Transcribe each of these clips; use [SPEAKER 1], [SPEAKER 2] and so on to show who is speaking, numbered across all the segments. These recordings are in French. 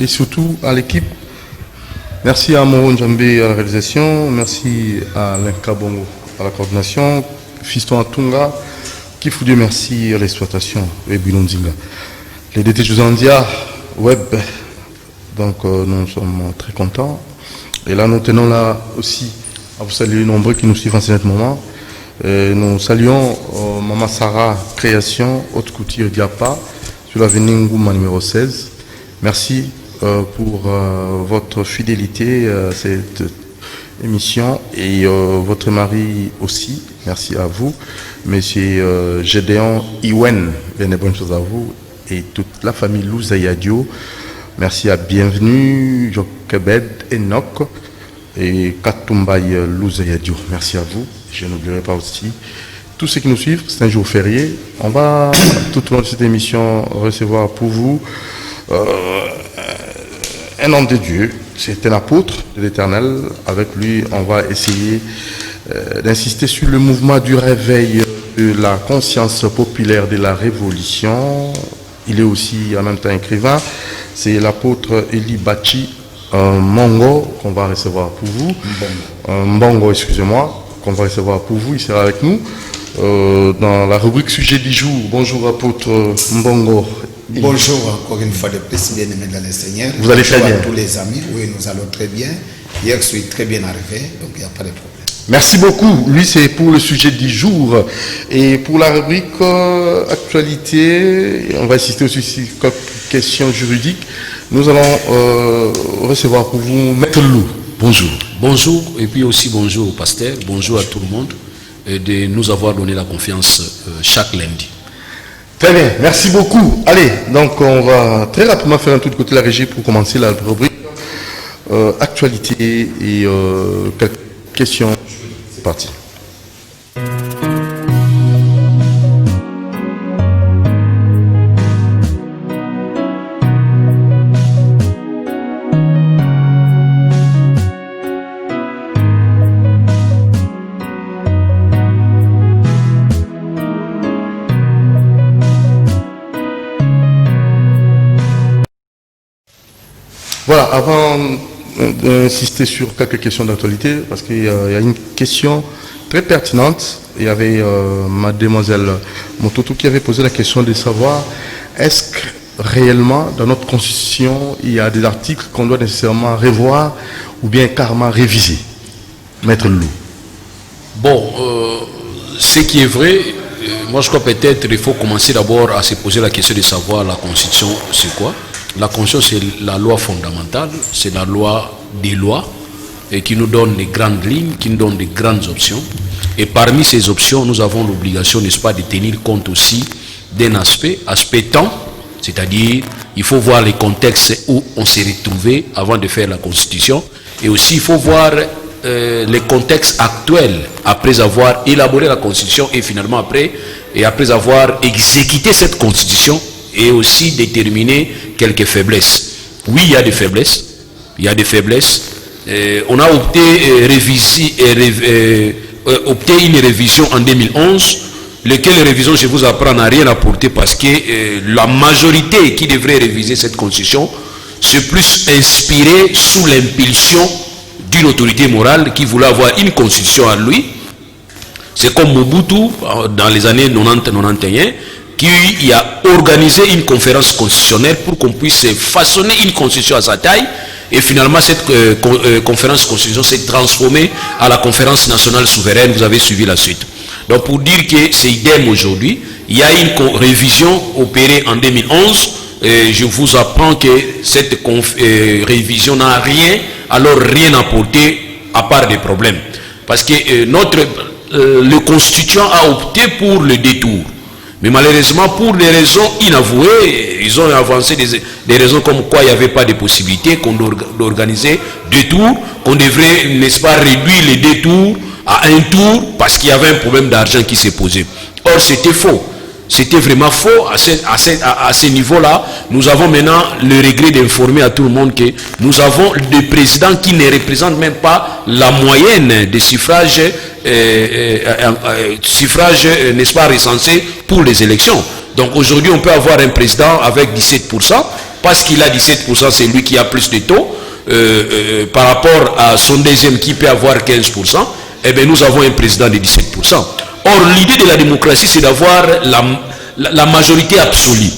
[SPEAKER 1] et surtout à l'équipe. Merci à Moro Njambé à la réalisation, merci à Lenka Bongo à la coordination, Fiston Atunga, Kifoudieu, merci à l'exploitation, et Bilonzinga. Les DT Josandia Web, donc nous sommes très contents. Et là, nous tenons là aussi à vous saluer nombreux qui nous suivent en ce moment. Et nous saluons Maman Sarah Création, Haute Couture Diapa, sur l'avenue Ngouma numéro 16. Merci pour votre fidélité à cette émission et votre mari aussi. Merci à vous. Monsieur Gédéon Iwen, bien de bonnes choses à vous et toute la famille Louzayadio. Merci à Bienvenue, Jokebed, Enoch et Katumbaye Louzayadio. Merci à vous. Je n'oublierai pas aussi tous ceux qui nous suivent. C'est un jour férié. On va tout au long de cette émission recevoir pour vous un homme de Dieu. C'est un apôtre de l'Éternel. Avec lui, on va essayer d'insister sur le mouvement du réveil de la conscience populaire de la Révolution. Il est aussi en même temps écrivain. C'est l'apôtre Eli Bachi Mongo qu'on va recevoir pour vous. Mbongo, excusez-moi, qu'on va recevoir pour vous. Il sera avec nous dans la rubrique sujet du jour. Bonjour apôtre Mbongo.
[SPEAKER 2] Bonjour encore une fois de plus, bien-aimés dans le Seigneur.
[SPEAKER 1] Vous allez très bien.
[SPEAKER 2] Bonjour à tous les amis. Oui, nous allons très bien. Hier, je suis très bien arrivé, donc il n'y a pas de problème.
[SPEAKER 1] Merci beaucoup. Lui, c'est pour le sujet du jour. Et pour la rubrique actualité, on va insister aussi sur quelques questions juridiques. Nous allons recevoir pour vous Maître Lou. Bonjour.
[SPEAKER 3] Bonjour, et puis aussi bonjour au pasteur, bonjour à tout le monde, et de nous avoir donné la confiance chaque lundi.
[SPEAKER 1] Très bien, merci beaucoup. Allez, donc on va très rapidement faire un tour de côté de la régie pour commencer la rubrique actualité et quelques questions. C'est parti. Voilà, avant d'insister sur quelques questions d'actualité, parce qu'il y a une question très pertinente. Il y avait mademoiselle Mototo qui avait posé la question de savoir est-ce que réellement dans notre constitution il y a des articles qu'on doit nécessairement revoir ou bien carrément réviser. Maître Lou.
[SPEAKER 3] Bon, ce qui est vrai, moi je crois peut-être il faut commencer d'abord à se poser la question de savoir la constitution c'est quoi. La Constitution, c'est la loi fondamentale, c'est la loi des lois et qui nous donne des grandes lignes, qui nous donne des grandes options. Et parmi ces options, nous avons l'obligation, n'est-ce pas, de tenir compte aussi d'un aspect temps, c'est-à-dire il faut voir les contextes où on s'est retrouvé avant de faire la Constitution. Et aussi, il faut voir les contextes actuels après avoir élaboré la Constitution et finalement après avoir exécuté cette Constitution, et aussi déterminer quelques faiblesses. Oui, il y a des faiblesses. Il y a des faiblesses. On a opté une révision en 2011, laquelle révision, je vous apprends, n'a rien apporté parce que la majorité qui devrait réviser cette constitution s'est plus inspirée sous l'impulsion d'une autorité morale qui voulait avoir une constitution à lui. C'est comme Mobutu dans les années 90-91 qui a organisé une conférence constitutionnelle pour qu'on puisse façonner une constitution à sa taille. Et finalement, cette conférence constitutionnelle s'est transformée à la conférence nationale souveraine. Vous avez suivi la suite. Donc, pour dire que c'est idem aujourd'hui, il y a une révision opérée en 2011. Et je vous apprends que cette révision n'a rien apporté à part des problèmes. Parce que le constituant a opté pour le détour. Mais malheureusement, pour des raisons inavouées, ils ont avancé des raisons comme quoi il n'y avait pas de possibilité d'organiser deux tours, qu'on devrait, n'est-ce pas, réduire les deux tours à un tour parce qu'il y avait un problème d'argent qui s'est posé. Or, c'était faux. C'était vraiment faux. À ce niveau-là, nous avons maintenant le regret d'informer à tout le monde que nous avons des présidents qui ne représentent même pas la moyenne des suffrages, n'est-ce pas, recensés pour les élections. Donc aujourd'hui, on peut avoir un président avec 17%, parce qu'il a 17%, c'est lui qui a plus de taux, par rapport à son deuxième qui peut avoir 15%, eh bien nous avons un président de 17%. Or, l'idée de la démocratie, c'est d'avoir la majorité absolue.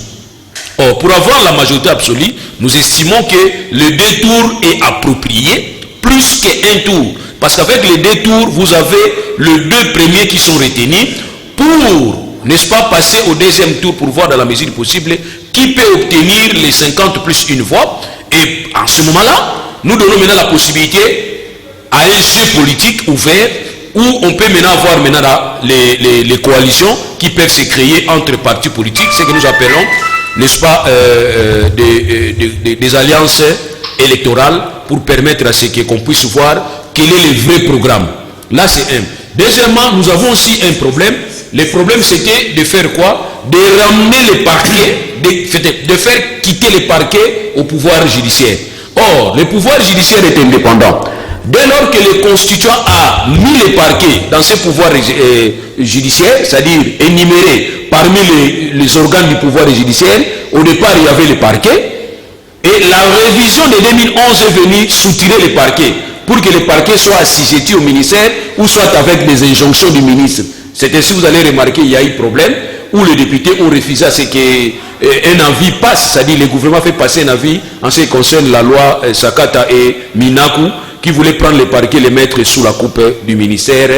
[SPEAKER 3] Or, pour avoir la majorité absolue, nous estimons que le 2 tours est approprié, plus qu'un tour. Parce qu'avec les 2 tours, vous avez les 2 premiers qui sont retenus pour, n'est-ce pas, passer au deuxième tour pour voir dans la mesure possible qui peut obtenir les 50 plus une voix. Et en ce moment-là, nous donnons maintenant la possibilité à un jeu politique ouvert où on peut maintenant avoir les coalitions qui peuvent se créer entre partis politiques, ce que nous appelons, n'est-ce pas, des alliances électorales pour permettre à ce qu'on puisse voir quel est le vrai programme. Là, c'est un. Deuxièmement, nous avons aussi un problème. Le problème, c'était de faire quoi? De ramener les parquets, de faire quitter les parquets au pouvoir judiciaire. Or, le pouvoir judiciaire est indépendant. Dès lors que le constituant a mis les parquets dans ce pouvoir judiciaire, c'est-à-dire énuméré parmi les organes du pouvoir judiciaire, au départ, il y avait les parquets. Et la révision de 2011 est venue soutirer les parquets pour que les parquets soient assujettis au ministère ou soit avec des injonctions du ministre. C'est ainsi, vous allez remarquer, il y a eu problème où les députés ont refusé à ce qu'un avis passe, c'est-à-dire le gouvernement fait passer un avis en ce qui concerne la loi Sakata et Minaku qui voulait prendre les parquets et les mettre sous la coupe du ministère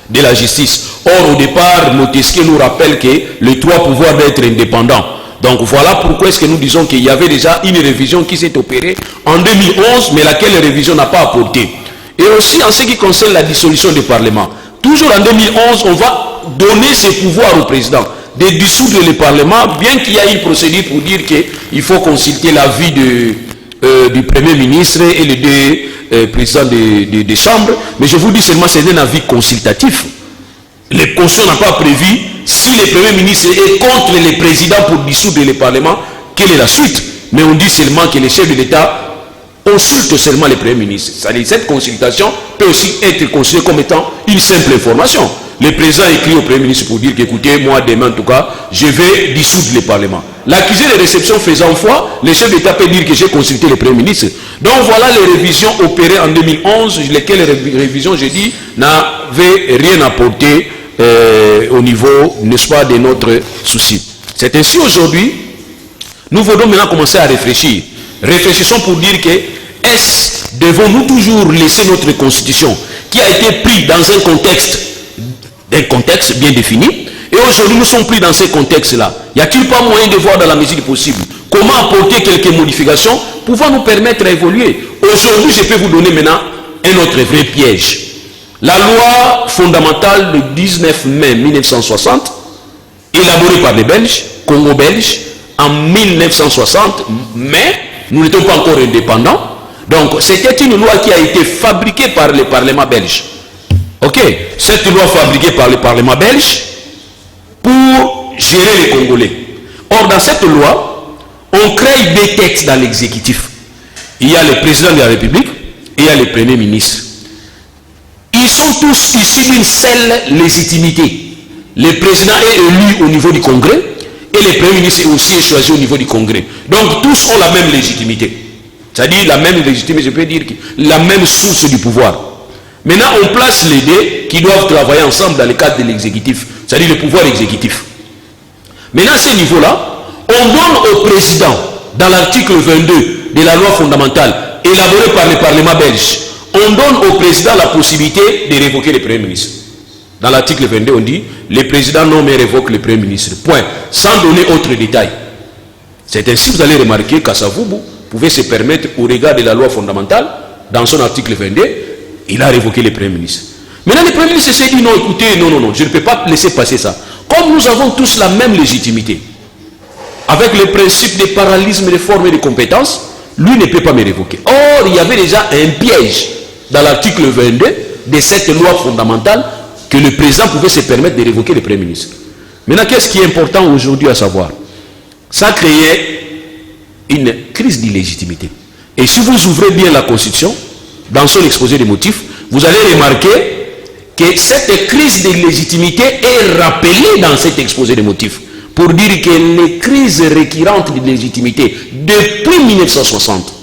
[SPEAKER 3] de la justice. Or, au départ, Montesquieu nous rappelle que les 3 pouvoirs doivent être indépendants. Donc voilà pourquoi est-ce que nous disons qu'il y avait déjà une révision qui s'est opérée en 2011, mais laquelle révision n'a pas apporté. Et aussi en ce qui concerne la dissolution du Parlement. Toujours en 2011, on va donner ses pouvoirs au président de dissoudre le Parlement, bien qu'il y ait une procédure pour dire qu'il faut consulter l'avis du Premier ministre et les 2 présidents des chambres. Mais je vous dis seulement c'est un avis consultatif. La Constitution n'a pas prévu, si le Premier ministre est contre le président pour dissoudre le Parlement, quelle est la suite? Mais on dit seulement que les chefs de l'État consultent seulement le Premier ministre. C'est-à-dire cette consultation peut aussi être considérée comme étant une simple information. Le président écrit au Premier ministre pour dire qu'écoutez, moi demain en tout cas, je vais dissoudre le Parlement. L'accusé de réception faisant foi, le chef d'État peut dire que j'ai consulté le Premier ministre. Donc voilà les révisions opérées en 2011, lesquelles révisions, j'ai dit, n'avaient rien apporté au niveau, n'est-ce pas, de notre souci. C'est ainsi aujourd'hui, nous voulons maintenant commencer à réfléchir. Réfléchissons pour dire que devons-nous toujours laisser notre constitution qui a été prise dans un contexte bien défini, et aujourd'hui nous sommes pris dans ce contexte-là. Y a-t-il pas moyen de voir dans la mesure du possible comment apporter quelques modifications pouvant nous permettre d'évoluer? Aujourd'hui, je peux vous donner maintenant un autre vrai piège. La loi fondamentale du 19 mai 1960, élaborée par les Belges, Congo-Belges, en 1960, mais nous n'étions pas encore indépendants. Donc, c'était une loi qui a été fabriquée par le Parlement belge. Ok, cette loi fabriquée par le Parlement belge pour gérer les Congolais. Or, dans cette loi, on crée 2 textes dans l'exécutif. Il y a le président de la République et il y a le Premier ministre. Ils sont tous issus d'une seule légitimité. Le président est élu au niveau du Congrès et le Premier ministre est aussi choisi au niveau du Congrès. Donc tous ont la même légitimité. C'est-à-dire la même légitimité, je peux dire la même source du pouvoir. Maintenant, on place les 2 qui doivent travailler ensemble dans le cadre de l'exécutif, c'est-à-dire le pouvoir exécutif. Maintenant, à ce niveau-là, on donne au président, dans l'article 22 de la loi fondamentale, élaborée par le Parlement belge, on donne au président la possibilité de révoquer le Premier ministre. Dans l'article 22, on dit, le président nomme et révoque le Premier ministre. Point. Sans donner autre détail. C'est ainsi que vous allez remarquer qu'Assavubu pouvait se permettre, au regard de la loi fondamentale, dans son article 22, il a révoqué le Premier ministre. Maintenant, le Premier ministre s'est dit, non, écoutez, non, je ne peux pas laisser passer ça. Comme nous avons tous la même légitimité, avec le principe de parallélisme des formes et des compétences, lui ne peut pas me révoquer. Or, il y avait déjà un piège dans l'article 22 de cette loi fondamentale que le président pouvait se permettre de révoquer le Premier ministre. Maintenant, qu'est-ce qui est important aujourd'hui à savoir? Ça créait une crise d'illégitimité. Et si vous ouvrez bien la Constitution, dans son exposé des motifs, vous allez remarquer que cette crise d'illégitimité est rappelée dans cet exposé des motifs. pour dire que les crises récurrentes de légitimité depuis 1960,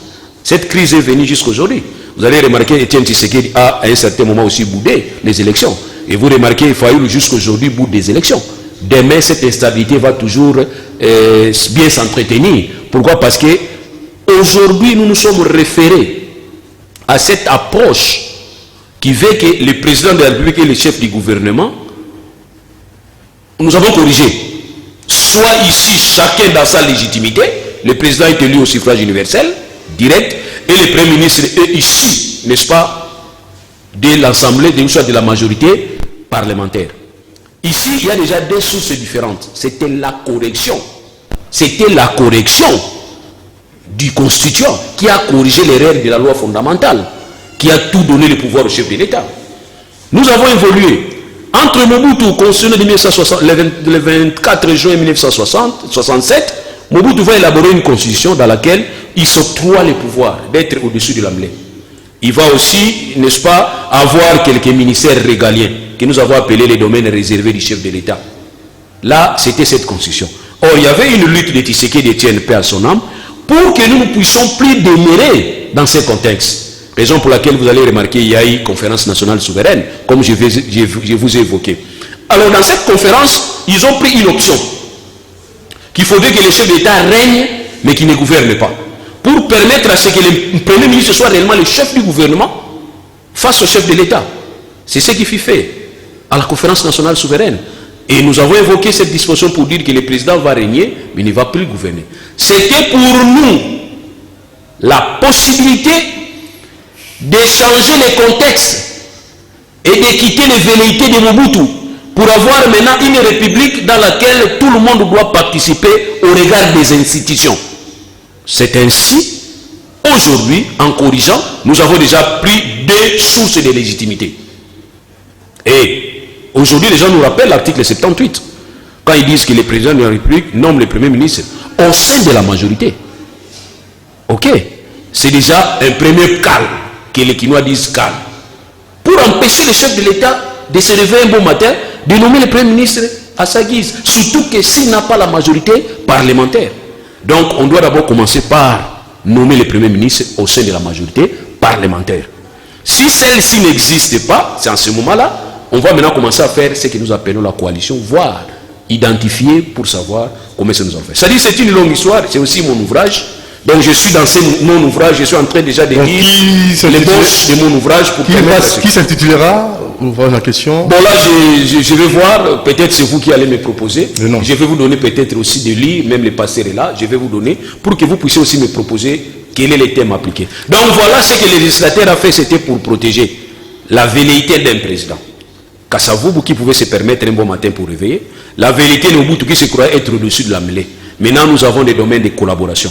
[SPEAKER 3] cette crise est venue jusqu'à aujourd'hui. Vous allez remarquer, Etienne Tshisekedi a à un certain moment aussi boudé les élections. Et vous remarquez, Fayoulou jusqu'à aujourd'hui boude des élections. Demain, cette instabilité va toujours bien s'entretenir. Pourquoi? Parce que aujourd'hui, nous nous sommes référés à cette approche qui veut que le président de la République et le chef du gouvernement, nous avons corrigé. Soit ici, chacun dans sa légitimité, le président est élu au suffrage universel, direct, et le Premier ministre est ici, n'est-ce pas, de l'Assemblée, de la majorité parlementaire. Ici, il y a déjà deux sources différentes. C'était la correction. C'était la correction du constituant qui a corrigé les règles de la loi fondamentale, qui a tout donné le pouvoir au chef de l'État. Nous avons évolué. Entre Mobutu, constitué de 1960, le 24 juin 1967, Mobutu va élaborer une constitution dans laquelle il s'octroie le pouvoir d'être au-dessus de l'Assemblée. Il va aussi, n'est-ce pas, avoir quelques ministères régaliens que nous avons appelés les domaines réservés du chef de l'État. Là, c'était cette constitution. Or, il y avait une lutte de Tshisekedi d'Étienne, paix à son âme, pour que nous ne puissions plus demeurer dans ce contexte. Raison pour laquelle vous allez remarquer, il y a eu conférence nationale souveraine, comme je vous ai évoqué. Alors, dans cette conférence, ils ont pris une option, qu'il faudrait que le chef d'État règne, mais qu'il ne gouverne pas. Pour permettre à ce que le Premier ministre soit réellement le chef du gouvernement face au chef de l'État. C'est ce qui fut fait à la conférence nationale souveraine. Et nous avons évoqué cette disposition pour dire que le président va régner, mais il ne va plus gouverner. C'était pour nous la possibilité de changer les contextes et de quitter les velléités de Mobutu pour avoir maintenant une république dans laquelle tout le monde doit participer au regard des institutions. C'est ainsi, aujourd'hui, en corrigeant, nous avons déjà pris deux sources de légitimité. Et aujourd'hui, les gens nous rappellent l'article 78, quand ils disent que le président de la République nomme le Premier ministre au sein de la majorité. Ok, c'est déjà un premier calme, que les Quinois disent calme. Pour empêcher le chef de l'État de se réveiller un bon matin, de nommer le Premier ministre à sa guise, surtout que s'il n'a pas la majorité parlementaire. Donc, on doit d'abord commencer par nommer le Premier ministre au sein de la majorité parlementaire. Si celle-ci n'existe pas, c'est en ce moment-là, on va maintenant commencer à faire ce que nous appelons la coalition, voire identifier pour savoir comment ça nous en fait. C'est-à-dire, c'est une longue histoire, c'est aussi mon ouvrage. Donc, je suis dans mon ouvrage, je suis en train déjà de lire les poches de mon ouvrage pour permettre...
[SPEAKER 1] Qui s'intitulera l'ouvrage en question?
[SPEAKER 3] Bon, là, je vais voir, peut-être c'est vous qui allez me proposer. Je vais vous donner peut-être aussi de lire, même les passeurs là, je vais vous donner, pour que vous puissiez aussi me proposer quel est le thème appliqué. Donc, voilà ce que le législateur a fait, c'était pour protéger la velléité d'un président. Kassavou qui pouvait se permettre un bon matin pour réveiller, la velléité de Mobutu qui se croyait être au-dessus de la mêlée. Maintenant, nous avons des domaines de collaboration.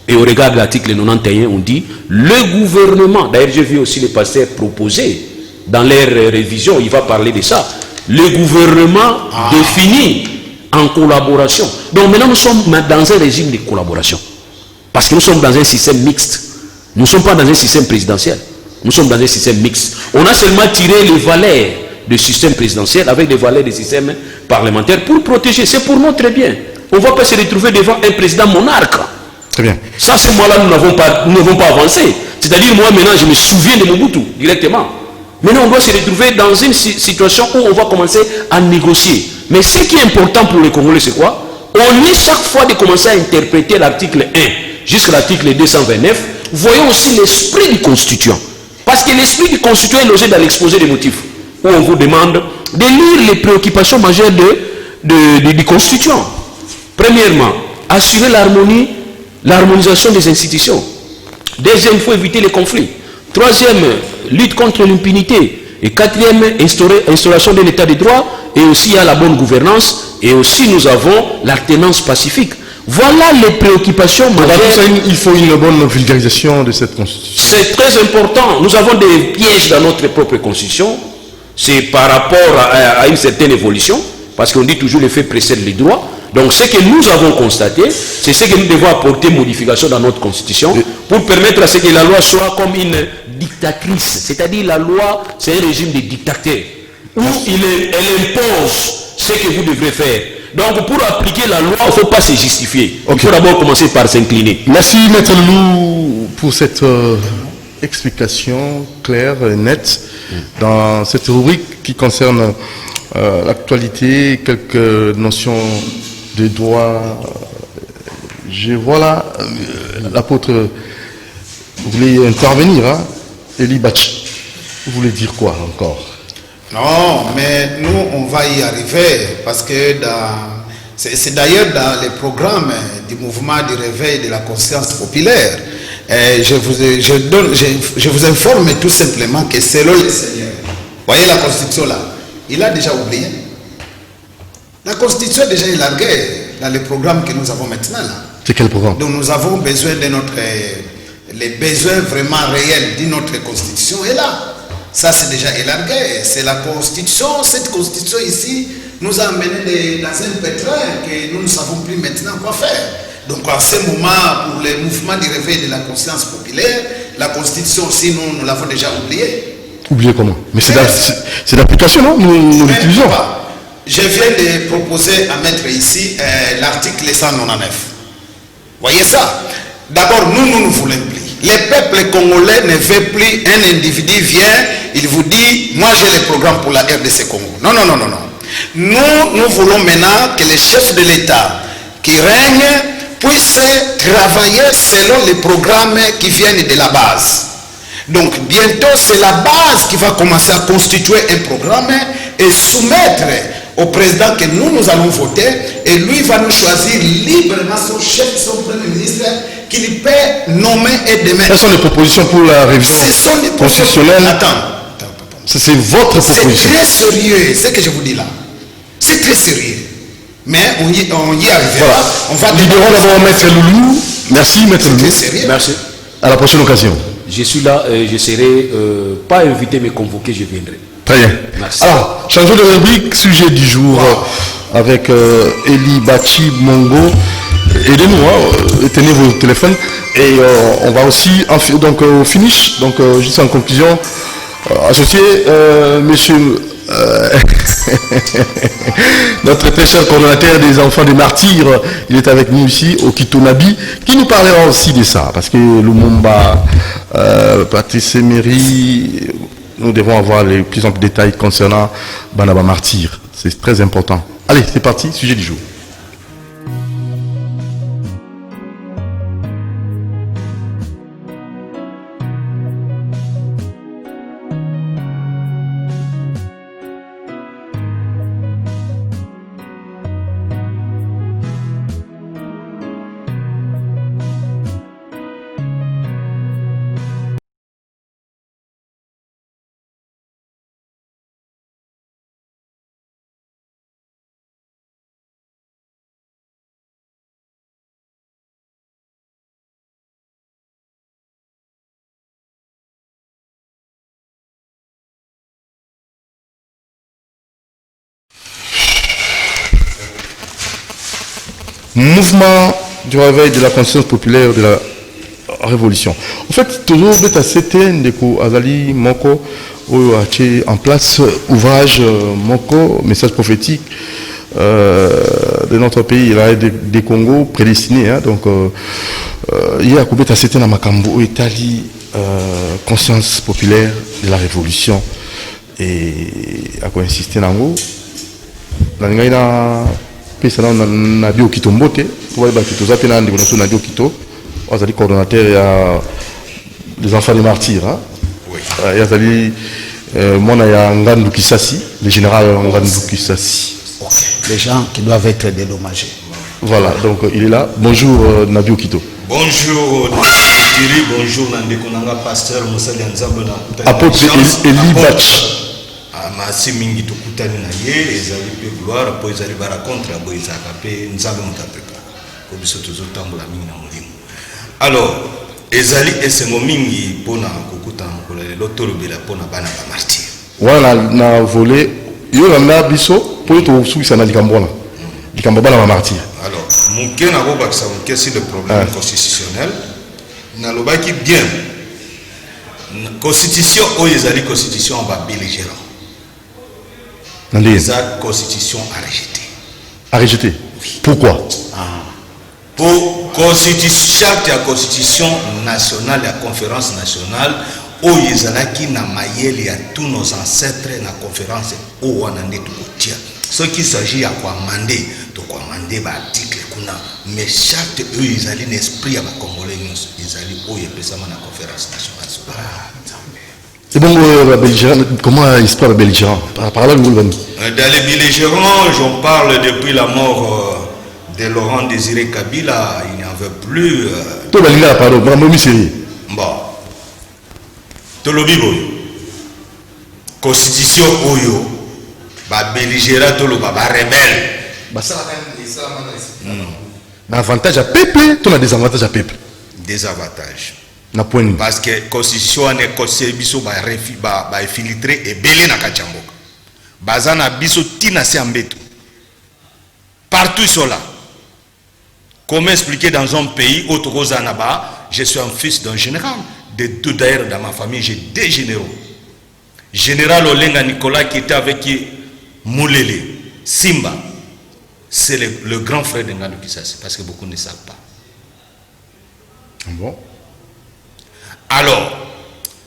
[SPEAKER 3] Et au regard de l'article 91, on dit le gouvernement, d'ailleurs j'ai vu aussi les pasteurs proposer dans leur révision, il va parler de ça, le gouvernement défini en collaboration. Donc maintenant nous sommes dans un régime de collaboration. Parce que nous sommes dans un système mixte. Nous ne sommes pas dans un système présidentiel. Nous sommes dans un système mixte. On a seulement tiré les valeurs du système présidentiel avec les valeurs du système parlementaire pour protéger. C'est pour notre bien. On ne va pas se retrouver devant un président monarque.
[SPEAKER 1] Très bien.
[SPEAKER 3] Ça, ce mois-là, nous n'avons pas avancé. C'est-à-dire, moi, maintenant, je me souviens de Mobutu, directement. Maintenant, on doit se retrouver dans une situation où on va commencer à négocier. Mais ce qui est important pour les Congolais, c'est quoi? On est chaque fois de commencer à interpréter l'article 1 jusqu'à l'article 229. Voyons aussi l'esprit du constituant. Parce que l'esprit du constituant est logé dans l'exposé des motifs, où on vous demande de lire les préoccupations majeures du constituant. Premièrement, assurer l'harmonisation des institutions. Deuxième, il faut éviter les conflits. Troisième, lutte contre l'impunité. Et quatrième, instauration de l'état de droit. Et aussi, il y a la bonne gouvernance. Et aussi, nous avons l'alternance pacifique. Voilà les préoccupations majeures.
[SPEAKER 1] Il faut une bonne vulgarisation de cette constitution.
[SPEAKER 3] C'est très important. Nous avons des pièges dans notre propre constitution. C'est par rapport à une certaine évolution. Parce qu'on dit toujours le fait précède les droits. Donc ce que nous avons constaté, c'est ce que nous devons apporter modification dans notre constitution pour permettre à ce que la loi soit comme une dictatrice. C'est-à-dire la loi, c'est un régime de dictateur où elle impose ce que vous devrez faire. Donc pour appliquer la loi, il ne faut pas se justifier. Il faut d'abord commencer par s'incliner.
[SPEAKER 1] Merci Maître Loulou pour cette explication claire et nette dans cette rubrique qui concerne l'actualité, quelques notions de droit. Je vois là l'apôtre, vous voulez intervenir, hein? Eli Bachi, vous voulez dire quoi encore?
[SPEAKER 2] Non, mais nous, on va y arriver parce que c'est d'ailleurs dans les programmes du mouvement du réveil de la conscience populaire. Je vous informe tout simplement que selon le Seigneur, voyez la Constitution là, il a déjà oublié. La Constitution est déjà élarguée dans les programmes que nous avons maintenant là.
[SPEAKER 1] C'est quel programme?
[SPEAKER 2] Donc nous avons besoin de les besoins vraiment réels de notre Constitution est là. Ça, c'est déjà élargué. C'est la Constitution. Cette Constitution ici nous a amené dans un pétrin que nous ne savons plus maintenant quoi faire. Donc, en ce moment, pour le mouvement du réveil de la conscience populaire, la Constitution aussi, nous l'avons déjà oubliée.
[SPEAKER 1] Oublié comment? Mais c'est d'application, non? Nous l'utilisons.
[SPEAKER 2] Je viens de proposer à mettre ici l'article 199. Voyez ça? D'abord, nous ne voulons plus. Les peuples congolais ne veulent plus un individu vient, il vous dit, moi j'ai le programme pour la RDC Congo. Non, non, non, non, non. Nous voulons maintenant que les chefs de l'État qui règnent puissent travailler selon les programmes qui viennent de la base. Donc bientôt c'est la base qui va commencer à constituer un programme et soumettre au président que nous allons voter et lui va nous choisir librement son chef, son premier ministre qu'il peut nommer et démettre.
[SPEAKER 1] Quelles sont les propositions pour la révision constitutionnelle?
[SPEAKER 2] Attends.
[SPEAKER 1] C'est votre proposition.
[SPEAKER 2] C'est très sérieux, ce que je vous dis là. C'est très sérieux. Mais on y arrivera.
[SPEAKER 1] Voilà.
[SPEAKER 2] On va
[SPEAKER 1] libérons d'abord Maître Loulou. Merci Maître Loulou.
[SPEAKER 2] C'est sérieux.
[SPEAKER 3] Merci.
[SPEAKER 1] À la prochaine occasion.
[SPEAKER 3] Je suis là, je serai pas invité mais convoqué, je viendrai.
[SPEAKER 1] Très bien.
[SPEAKER 3] Merci.
[SPEAKER 1] Alors, changeons de rubrique, sujet du jour avec Eli Bachi Mongo. Aidez-nous, tenez vos téléphones. Et on va aussi, donc au finish, donc juste en conclusion, associer monsieur notre très cher coordonnateur des enfants des martyrs, il est avec nous ici au Kitonabi, qui nous parlera aussi de ça, parce que Lumumba, Patrice Emery, nous devons avoir les plus amples détails concernant Banaba Martyr. C'est très important. Allez, c'est parti, sujet du jour. Mouvement du réveil de la conscience populaire de la révolution. En fait, toujours c'était Azali Moko en place ouvrage Moko, message prophétique de notre pays, il y a des Congo prédestinés. Hein, donc, il y a Koubeta c'était dans Makambo, Italie, conscience populaire de la révolution. Et à quoi insister dans l'eau na bio kito mbote pour ba kito za pena ndiko na bio kito azali coordonnateur des enfants des martyrs hein
[SPEAKER 2] oui
[SPEAKER 1] azali mona ya Ngandu Kisasi le général Ngandu Kisasi.
[SPEAKER 2] Les gens qui doivent être dédommagés.
[SPEAKER 1] Voilà, donc il est là. Bonjour Nabio Kito.
[SPEAKER 4] Bonjour Thierry, bonjour Nandeko Nanga pasteur Moussali Nzambe na
[SPEAKER 1] apôtre Eli Bachi.
[SPEAKER 4] Merci mingi tukutani na ye ezali pe gloire po ezali bara contre bo ezaka pe nzambe mutapeka ko biso tozotambola mingi na molimo. Alors ezali esengo mingi pona kokutana mokolo lelo tolobela pona bana ba martyr.
[SPEAKER 1] Voilà na volé yo na biso po to sukisa na likambo na likambo bana ba martyr.
[SPEAKER 4] Alors muke na ko bakisa muke si le problème constitutionnel na lobaki bien constitution o ezali constitution ba belligérant. La constitution a rejeté.
[SPEAKER 1] À rejeter. Pourquoi?
[SPEAKER 4] Pour charte ya constitution nationale, la conférence nationale, où ils allaient na mayele ya tous nos ancêtres na conférence où on en est tout. Ce qui s'agit à quoi demander, donc quoi demander ba article kuna, mais charte eux ils allaient l'esprit à ba congolais ils allaient où ils peuvent na conférence nationale.
[SPEAKER 1] C'est bon, comment l'histoire de belligérant? Par là, nous
[SPEAKER 4] dans les belligérants, j'en parle depuis la mort de Laurent Désiré Kabila, il n'y en veut plus.
[SPEAKER 1] Tout le monde, pardon,
[SPEAKER 4] bon. Tout le monde, constitution Oyo, ba belligérant, tout le monde, ba rebelle.
[SPEAKER 1] L'avantage à peuple, tout le désavantage à peuple.
[SPEAKER 4] Désavantage.
[SPEAKER 1] Parce
[SPEAKER 4] que la constitution est conseil biso ba infiltré et belé na kachamboka. Bazana biso tina se ambeto. Partout cela. Comment expliquer dans un pays où je suis un fils d'un général. De deux d'ailleurs dans ma famille, j'ai deux généraux. Général Olenga Nicolas qui était avec Moulele, Simba. C'est le grand frère de Ngandou Kisasi, parce que beaucoup ne savent pas.
[SPEAKER 1] Bon.
[SPEAKER 4] Alors,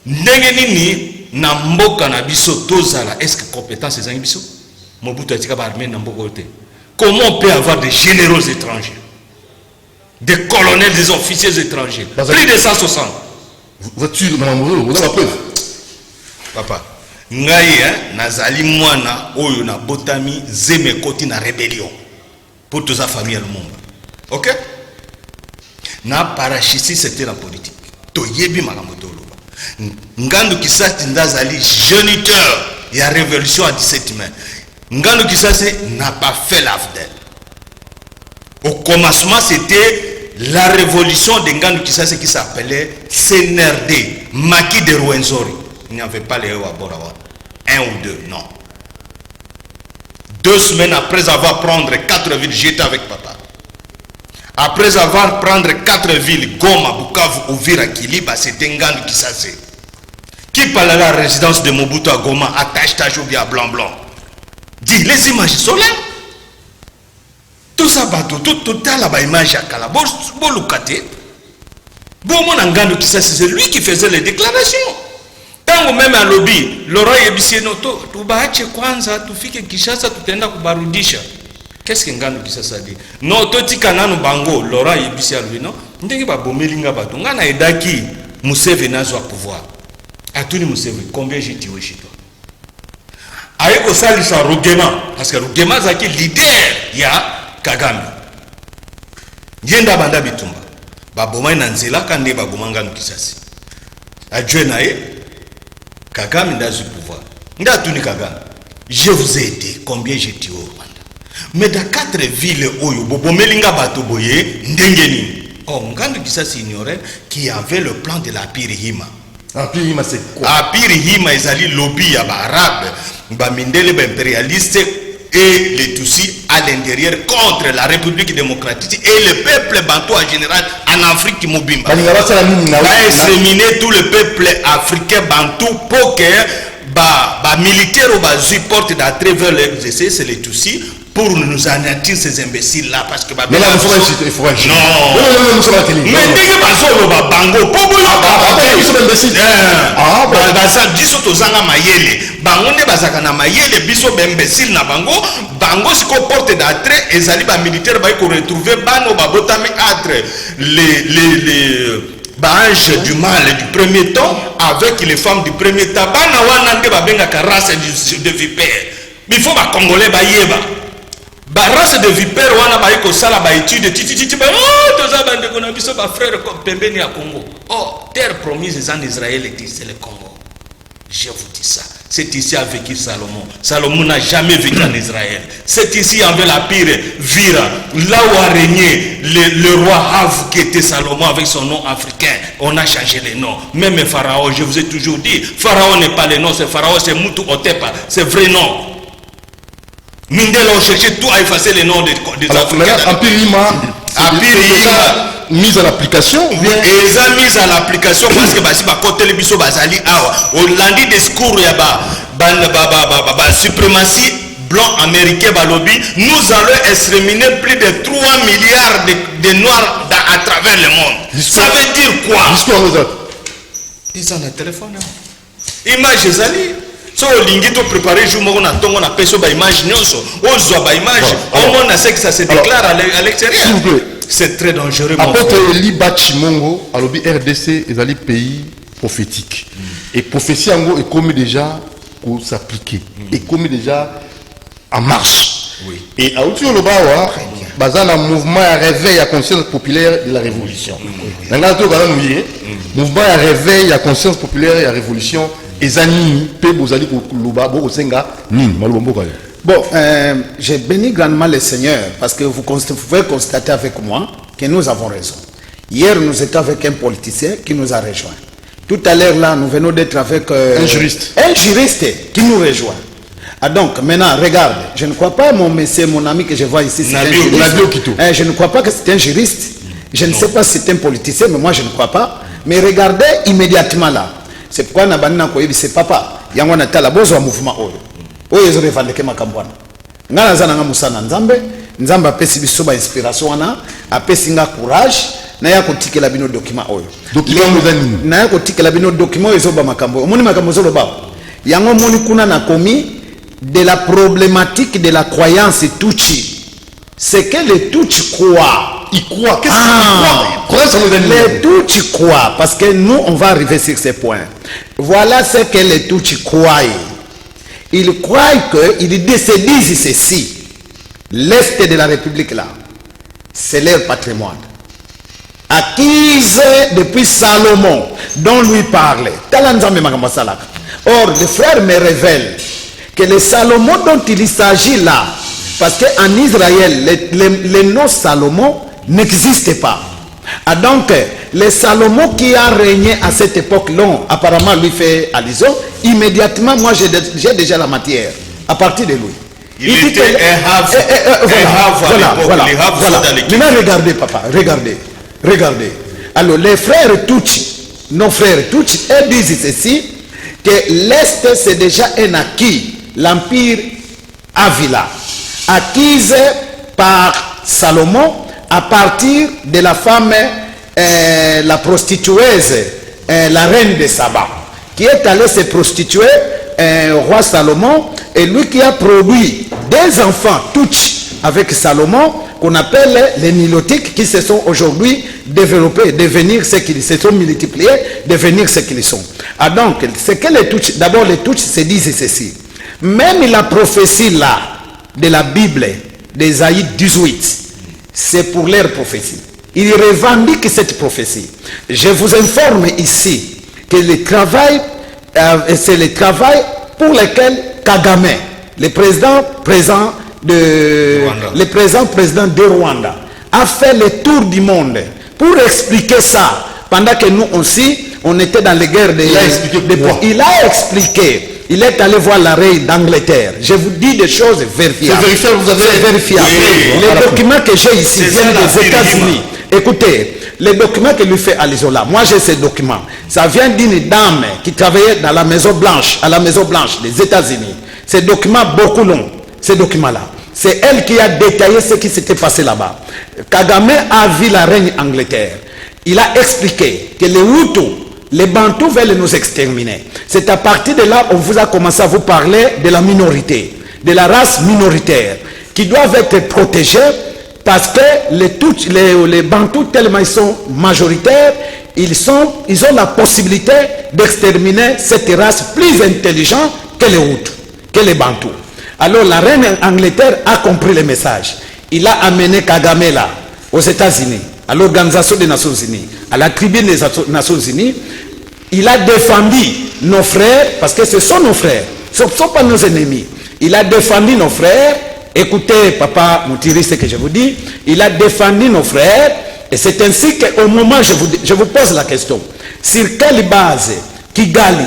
[SPEAKER 4] Nengenini na mboka na biso tozala, est-ce que compétence ezangi biso? Mobutu atika ba armée na mboka ote. Comment on peut avoir des généraux étrangers, des colonels, des officiers étrangers, plus de 160?
[SPEAKER 1] Vous êtes sûr, madame Moreau, vous avez la preuve?
[SPEAKER 4] Papa, ngai nazali mwana oyo na botami zeme koti na rébellion pour toute sa famille le monde. OK? Na parachisi c'était la politique. Toyebi makamotolo. Ngandou Kisasi ndazali géniteur, il y a révolution à 17 mai. Ngandou Kisasi n'a pas fait l'AFDEL. Au commencement, c'était la révolution de Ngandou Kisasi qui s'appelait CNRD, Maki de Rwenzori. Il n'y avait pas les Borawa. Un ou deux, non. 2 semaines après avoir prendre 4 villes, j'étais avec papa. Après avoir prendre 4 villes, Goma, Bukavu, Uvira, Kiliba, c'était Ngandou Kisasi. Qui parle à la résidence de Mobutu à Goma, attache ta joue à blanc-blanc. Dis, les images sont là. Tout ça, tout là, image à Kalabos, Bolukate. Bon, mon Ngandou Kisasi, c'est lui qui faisait les déclarations. Tant même à lobby, Laurent Yebisi Noto, tu baache kwanza, tu fike Kishasa, tu tenda kubarudisha. Qu'est-ce que Ngandou Kisasi a dit? Non, toti kananu bango, Laurent Yebisi a lui, non? Ndenge ba bomelinga bato, ngana edaki, Museveni nazo pouvoir. Atuni Museveni, combien j'ai tué chez toi? Aïe Osalisa Rugema, parce que Rugema zaki leader ya Kagame. Yenda banda bitumba. Baboma inanzela kande baboma Ngandou Kisasi. Adjoint nae Kagame ndazu pouvoir. Ndatuni Kagame. Je vous ai aidé, combien j'ai tué au Rwanda. Mais dans 4 villes oyo bobomelinga bato boye ndengeni. Oh, Ngandou Kisasi ignorait qu'il y avait le plan de la Pirihima.
[SPEAKER 1] Apirihima c'est quoi?
[SPEAKER 4] Apirihima ezali lobby ya ba arabe, ba mindele ba impérialiste et les Tutsis à l'intérieur contre la République démocratique et le peuple bantou en général en Afrique mobimba. Va exterminer tout le peuple africain bantou pour que ba militaires ou ba supportent d'entrée vers les essais, c'est les Tutsis pour nous anéantir ces imbéciles là parce que
[SPEAKER 1] mais là il faut agir.
[SPEAKER 4] Non mais ndenge bazolo ba bango pobo
[SPEAKER 1] ils sont imbéciles.
[SPEAKER 4] Baza biso tozanga mayele bango nde bazaka na mayele biso ba imbécile na bango siko porte d'entrée ezali ba militaire ba ko retrouver bano ba botami entre les anges du mal du premier temps avec les femmes du premier temps bana wana nde ba benga race de vipère. Il faut ba congolais ba yeba ba race de vipère wana ba iko sala ba étude titi ba oh toza bande ko na biso ba frère comme pembeni ya Congo. Oh, terre promise en Israël c'est le Congo. Je vous dis ça. C'est ici a vécu Salomon. Salomon n'a jamais vécu en Israël. C'est ici avec la pire Vira, là où a régné le roi Hav qui était Salomon avec son nom africain. On a changé les noms. Même Pharaon, je vous ai toujours dit, Pharaon n'est pas le nom, c'est Pharaon, c'est Moutou Otepa, c'est vrai nom. Mindel ont cherché tout à effacer les noms des Africains.
[SPEAKER 1] Apirihima mise à l'application
[SPEAKER 4] et ça mise à l'application parce que basi ba côté le biso bazali awa au lundi discours ya ba suprématie blancs américains balobi, nous allons exterminer plus de 3 milliards de noirs à travers le monde. Ça veut dire quoi? Ils ont le téléphone. Image ezali. So lingi to préparer jour moko na tongo na peso ba image nyonso. Ozwa ba image. Au moins on sait que ça se déclare à l'extérieur. C'est très dangereux.
[SPEAKER 1] Apôtre Liba Chimongo, à l'objet RDC, ils allaient pays prophétique. Et prophétie en gros est comme déjà pour s'appliquer. Et comme déjà en marche.
[SPEAKER 4] Oui.
[SPEAKER 1] Et à Outi Olobawa, basé un mouvement à réveil à conscience populaire de la révolution. Dans le mouvement à réveil à conscience populaire et la révolution, et Zani, Pebozali Kuluba, Bosenga, Nin, Malombo.
[SPEAKER 5] Bon, j'ai béni grandement le Seigneur parce que vous pouvez constater avec moi que nous avons raison. Hier, nous étions avec un politicien qui nous a rejoint. Tout à l'heure, là, nous venons d'être avec
[SPEAKER 1] un juriste.
[SPEAKER 5] Un juriste qui nous rejoint. Ah donc, maintenant, regarde, je ne crois pas, mon monsieur, mon ami que je vois ici, c'est un juriste. Je ne crois pas que c'est un juriste. Je ne sais pas si c'est un politicien, mais moi, je ne crois pas. Mais regardez immédiatement là. C'est pourquoi Nabanina Koyebi, c'est papa. Yango Natala, bozo mouvement oyo. Oyo ezo revandeke makambwana. Ngana zana nga musana nzambe, nzambe apesi biso ba inspiration wana, apesi nga courage, na ya kotikela bino document oyo.
[SPEAKER 1] Document mozani.
[SPEAKER 5] Na ya kotikela bino document oyo ba makambo. Omoni makambo zolo ba. Yango moni kuna na komi de la problématique de la croyance Tutsi. C'est que les Tutsi croient.
[SPEAKER 1] Ils croient. Qu'est-ce qu'ils croient?
[SPEAKER 5] Les Tutsi croient. Parce que nous, on va arriver sur ces points. Voilà ce que les Tutsi croient. Ils croient qu'ils se disent ceci. L'Est de la République là, c'est leur patrimoine. Acquise depuis Salomon, dont lui parlait. Or, le frère me révèle que le Salomon dont il s'agit là, parce qu'en Israël, le nom Salomon n'existe pas. Ah donc, le Salomon qui a régné à cette époque-là, apparemment lui fait allusion, immédiatement, moi j'ai déjà la matière, à partir de lui.
[SPEAKER 4] Il était un havre.
[SPEAKER 5] Voilà. Maintenant, regardez, papa, regardez. Alors, les frères Tutsi, nos frères Tutsi, ils disent ceci, que l'Est, c'est déjà un acquis, l'Empire Avila, acquise par Salomon, à partir de la femme, la prostitueuse, la reine de Saba, qui est allée se prostituer au roi Salomon, et lui qui a produit des enfants Tutsi avec Salomon, qu'on appelle les Nilotiques, qui se sont aujourd'hui développés, devenir ce qu'ils se sont multipliés, devenir ce qu'ils sont. Ah donc, c'est que les Tutsi, d'abord les Tutsi se disent ceci, même la prophétie là, de la Bible, d'Ésaïe 18, c'est pour leur prophétie. Ils revendiquent cette prophétie. Je vous informe ici que le travail, c'est le travail pour lequel Kagame, le président de Rwanda, a fait le tour du monde pour expliquer ça. Pendant que nous aussi, on était dans les guerres il a expliqué. Il est allé voir la reine d'Angleterre. Je vous dis des choses vérifiables. C'est vérifiable. Les documents que j'ai ici viennent des États-Unis. Écoutez, les documents que lui fait Alizola, moi j'ai ces documents. Ça vient d'une dame qui travaillait dans la Maison Blanche, à la Maison Blanche des États-Unis. Ces documents beaucoup longs, ces documents-là. C'est elle qui a détaillé ce qui s'était passé là-bas. Kagame a vu la reine Angleterre. Il a expliqué que les Hutus, les Bantous veulent nous exterminer. C'est à partir de là on vous a commencé à vous parler de la minorité, de la race minoritaire, qui doivent être protégés parce que les Bantous, tellement ils sont majoritaires, ils ont la possibilité d'exterminer cette race plus intelligente que les Hutus, que les Bantous. Alors la reine Angleterre a compris le message. Il a amené Kagame là, aux États-Unis, à l'Organisation des Nations Unies, à la tribune des Nations Unies. Il a défendu nos frères, parce que ce sont nos frères, ce ne sont pas nos ennemis. Il a défendu nos frères. Écoutez, papa Moutiri, ce que je vous dis, il a défendu nos frères, et c'est ainsi qu'au moment, je vous pose la question, sur quelle base Kigali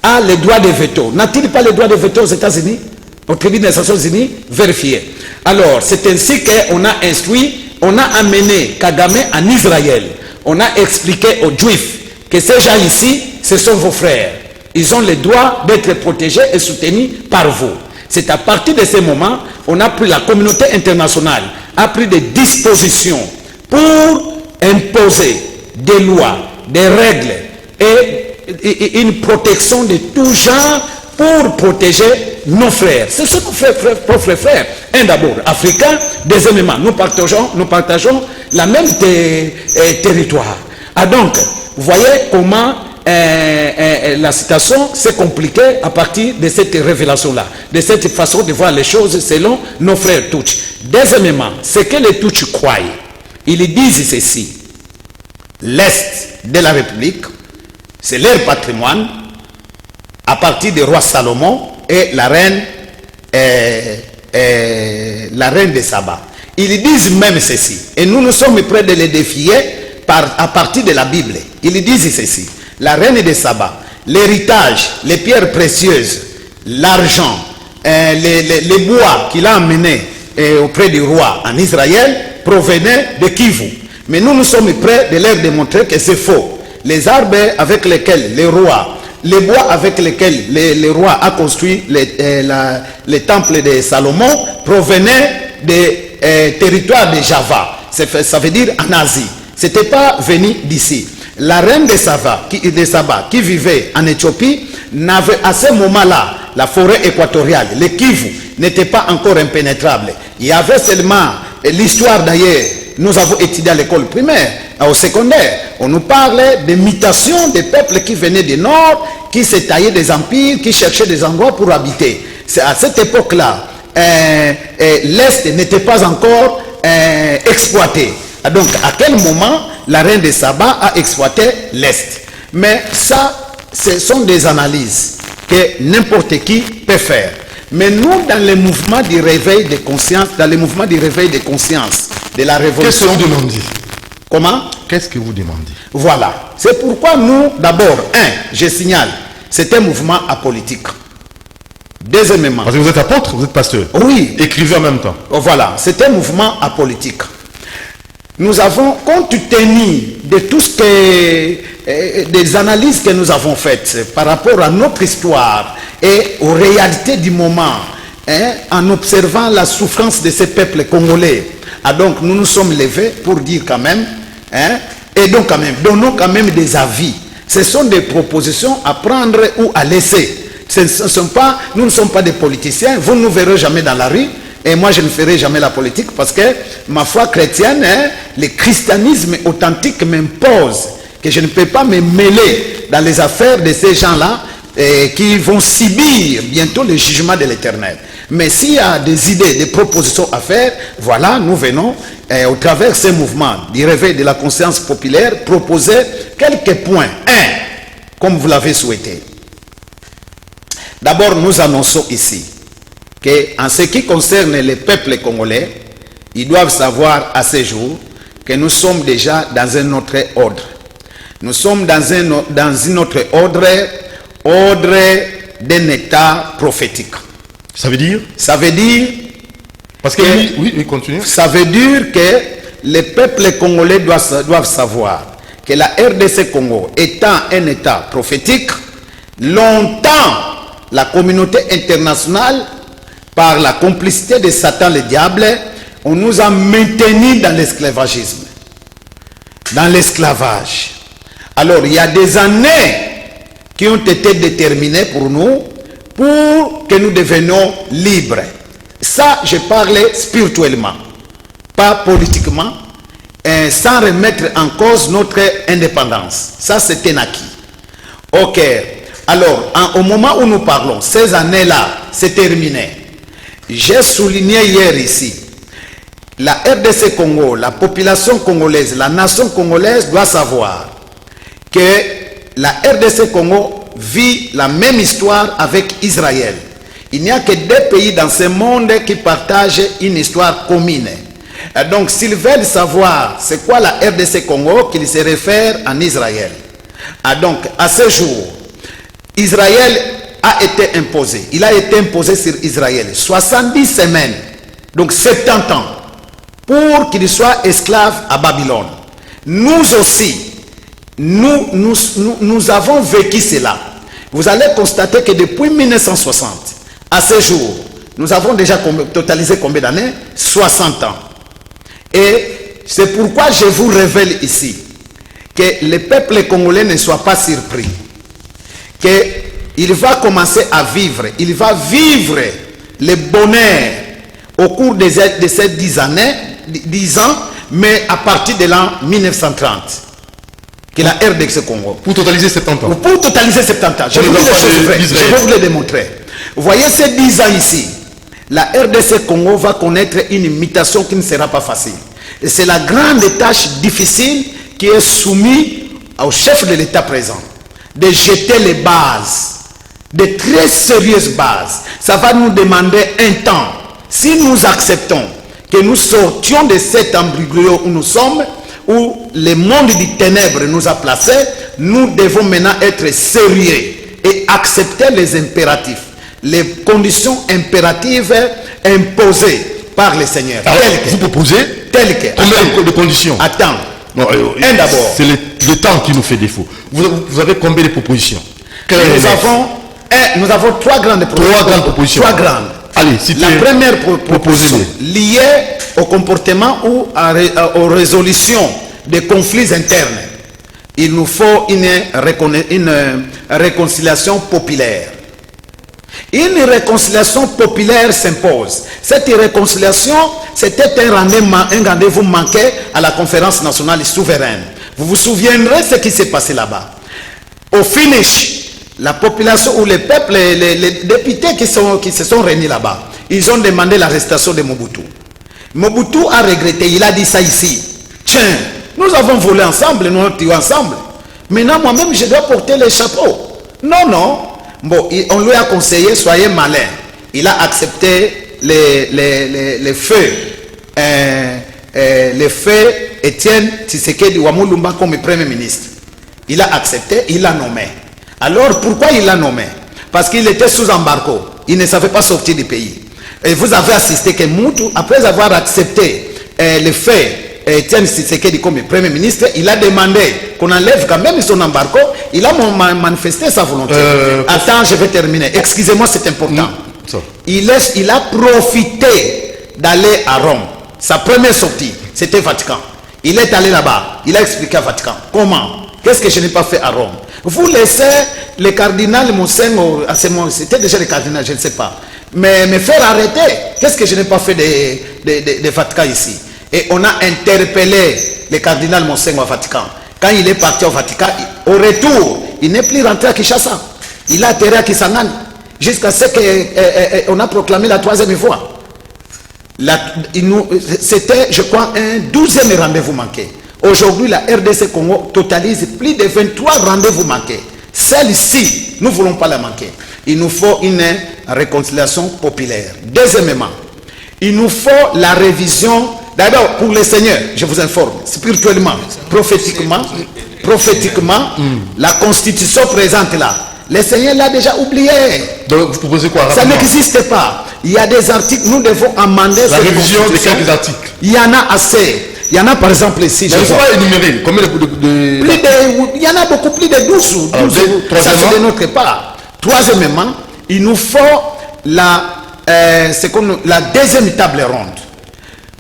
[SPEAKER 5] a le droit de veto? N'a-t-il pas le droit de veto aux États-Unis, au tribunal des Nations Unies? Vérifiez. Alors, c'est ainsi qu'on a instruit, on a amené Kagame en Israël. On a expliqué aux Juifs que ces gens ici, ce sont vos frères. Ils ont le droit d'être protégés et soutenus par vous. C'est à partir de ce moment, on a pris, la communauté internationale a pris des dispositions pour imposer des lois, des règles et une protection de tout genre pour protéger nos frères. C'est ce que nos propres frères. Un d'abord africain, deuxièmement, nous partageons la même territoire. Ah donc, vous voyez comment la situation s'est compliquée à partir de cette révélation-là, de cette façon de voir les choses selon nos frères Tutsi. Deuxièmement, ce que les Tutsi croient, ils disent ceci: l'Est de la République, c'est leur patrimoine, à partir du roi Salomon et la reine de Saba. Ils disent même ceci, et nous sommes prêts de les défier à partir de la Bible. Ils disent ceci: la reine de Saba, l'héritage, les pierres précieuses, l'argent, les bois qu'il a amenés auprès du roi en Israël provenaient de Kivu. Mais nous sommes prêts de leur démontrer que c'est faux. Les arbres avec lesquels les bois avec lesquels le roi a construit les temples de Salomon provenaient des territoires de Java. Ça veut dire en Asie. Ce n'était pas venu d'ici. La reine de Saba qui vivait en Éthiopie n'avait à ce moment-là, la forêt équatoriale, le Kivu, n'était pas encore impénétrable. Il y avait seulement l'histoire d'ailleurs. Nous avons étudié à l'école primaire, au secondaire. On nous parlait des mutations des peuples qui venaient du nord, qui se taillaient des empires, qui cherchaient des endroits pour habiter. C'est à cette époque-là, l'Est n'était pas encore exploité. Donc, à quel moment la reine de Saba a exploité l'Est? Mais ça, ce sont des analyses que n'importe qui peut faire. Mais nous, dans le mouvement du réveil de conscience, de la révolution...
[SPEAKER 1] Qu'est-ce que vous demandez?
[SPEAKER 5] Comment?
[SPEAKER 1] Qu'est-ce que vous demandez?
[SPEAKER 5] Voilà. C'est pourquoi nous, d'abord, je signale, c'est un mouvement apolitique. Deuxièmement...
[SPEAKER 1] Parce que vous êtes apôtre, vous êtes pasteur.
[SPEAKER 5] Oui.
[SPEAKER 1] Écrivez en même temps.
[SPEAKER 5] Voilà. C'est un mouvement apolitique. Nous avons, compte tenu de tout ce que... des analyses que nous avons faites par rapport à notre histoire et aux réalités du moment, en observant la souffrance de ces peuples congolais. Donc nous nous sommes levés pour dire quand même, et donc quand même, donnons quand même des avis. Ce sont des propositions à prendre ou à laisser. Nous ne sommes pas des politiciens, vous ne nous verrez jamais dans la rue, et moi je ne ferai jamais la politique parce que ma foi chrétienne, le christianisme authentique m'impose que je ne peux pas me mêler dans les affaires de ces gens-là qui vont subir bientôt le jugement de l'Éternel. Mais s'il y a des idées, des propositions à faire, voilà, nous venons, au travers de ce mouvement du réveil de la conscience populaire, proposer quelques points. Comme vous l'avez souhaité. D'abord, nous annonçons ici qu'en ce qui concerne les peuples congolais, ils doivent savoir à ce jour que nous sommes déjà dans un autre ordre. Nous sommes dans un autre ordre d'un état prophétique.
[SPEAKER 1] Ça veut dire?
[SPEAKER 5] Ça veut dire...
[SPEAKER 1] Parce que... Oui, continue.
[SPEAKER 5] Ça veut dire que les peuples congolais doivent savoir que la RDC Congo étant un état prophétique, longtemps la communauté internationale, par la complicité de Satan le diable, on nous a maintenus dans l'esclavagisme. Dans l'esclavage. Alors, il y a des années qui ont été déterminées pour nous, pour que nous devenions libres. Ça, je parlais spirituellement, pas politiquement, sans remettre en cause notre indépendance. Ça, c'est un acquis. Ok. Alors, au moment où nous parlons, ces années-là, c'est terminé. J'ai souligné hier ici, la RDC Congo, la population congolaise, la nation congolaise doit savoir que la RDC Congo vit la même histoire avec Israël. Il n'y a que deux pays dans ce monde qui partagent une histoire commune. Donc, s'ils veulent savoir c'est quoi la RDC Congo, qu'ils se réfèrent en Israël. Donc, à ce jour, Israël a été imposé. Il a été imposé sur Israël 70 semaines, donc 70 ans, pour qu'il soit esclave à Babylone. Nous aussi, nous avons vécu cela. Vous allez constater que depuis 1960, à ce jour, Nous avons déjà totalisé combien d'années? 60 ans. Et c'est pourquoi je vous révèle ici que le peuple congolais ne soit pas surpris. Qu'il va commencer à vivre. Il va vivre le bonheur au cours de ces 10 ans, mais à partir de l'an 1930. Que la RDC Congo.
[SPEAKER 1] Pour totaliser 70 ans.
[SPEAKER 5] Pour totaliser 70 ans. Je vais vous le démontrer. Vous voyez ces 10 ans ici. La RDC Congo va connaître une mutation qui ne sera pas facile. Et c'est la grande tâche difficile qui est soumise au chef de l'État présent. De jeter les bases. De très sérieuses bases. Ça va nous demander un temps. Si nous acceptons que nous sortions de cet embryon où nous sommes, où le monde du ténèbre nous a placés, nous devons maintenant être sérieux et accepter les impératifs, les conditions impératives imposées par le Seigneur.
[SPEAKER 1] Alors, vous proposez combien de conditions?
[SPEAKER 5] Attends.
[SPEAKER 1] Un d'abord. C'est le temps qui nous fait défaut. Vous avez combien de propositions?
[SPEAKER 5] Nous avons 3 grandes propositions.
[SPEAKER 1] 3 grandes propositions.
[SPEAKER 5] 3 grandes.
[SPEAKER 1] Allez,
[SPEAKER 5] la première proposition liée au comportement ou aux résolutions des conflits internes. Il nous faut une réconciliation populaire. Une réconciliation populaire s'impose. Cette réconciliation, c'était un rendez-vous manqué à la conférence nationale souveraine. Vous vous souviendrez ce qui s'est passé là-bas. Au finish, la population ou les peuples, les députés qui se sont réunis là-bas, ils ont demandé l'arrestation de Mobutu. Mobutu a regretté, il a dit ça ici. Tiens, nous avons volé ensemble, nous avons tué ensemble. Maintenant, moi-même, je dois porter les chapeaux. Non. Bon, on lui a conseillé, soyez malin. Il a accepté les feux. Les feux Étienne Tshisekedi Wamulumba comme Premier ministre. Il a accepté, il l'a nommé. Alors, pourquoi il l'a nommé? Parce qu'il était sous embargo. Il ne savait pas sortir du pays. Et vous avez assisté que Moutou, après avoir accepté les faits, Étienne Tshisekedi comme Premier ministre, il a demandé qu'on enlève quand même son embargo. Il a manifesté sa volonté. Attends, je vais terminer. Excusez-moi, c'est important. Il a profité d'aller à Rome. Sa première sortie, c'était Vatican. Il est allé là-bas. Il a expliqué à Vatican. Comment? Qu'est-ce que je n'ai pas fait à Rome? Vous laissez le cardinal Monsengo, c'était déjà le cardinal, je ne sais pas, mais me faire arrêter. Qu'est-ce que je n'ai pas fait de Vatican ici? Et on a interpellé le cardinal Monsengo à Vatican. Quand il est parti au Vatican, au retour, il n'est plus rentré à Kinshasa. Il a atterri à Kisangani jusqu'à ce qu'on a proclamé la 3e fois. C'était, je crois, un 12e rendez-vous manqué. Aujourd'hui, la RDC Congo totalise plus de 23 rendez-vous manqués. Celle-ci, nous ne voulons pas la manquer. Il nous faut une réconciliation populaire. Deuxièmement, il nous faut la révision, d'abord pour les seigneurs, je vous informe, spirituellement, prophétiquement, la constitution présente là. Les seigneurs l'ont déjà oublié.
[SPEAKER 1] Donc vous proposez quoi?
[SPEAKER 5] Ça n'existe pas. Il y a des articles, nous devons amender
[SPEAKER 1] la révision de quelques articles.
[SPEAKER 5] Il y en a assez. Il y en a par exemple ici.
[SPEAKER 1] Mais il ne faut pas énumérer. Combien
[SPEAKER 5] il y en a beaucoup, plus de 12. Ça c'est de notre part. Troisièmement, il nous faut la deuxième table ronde.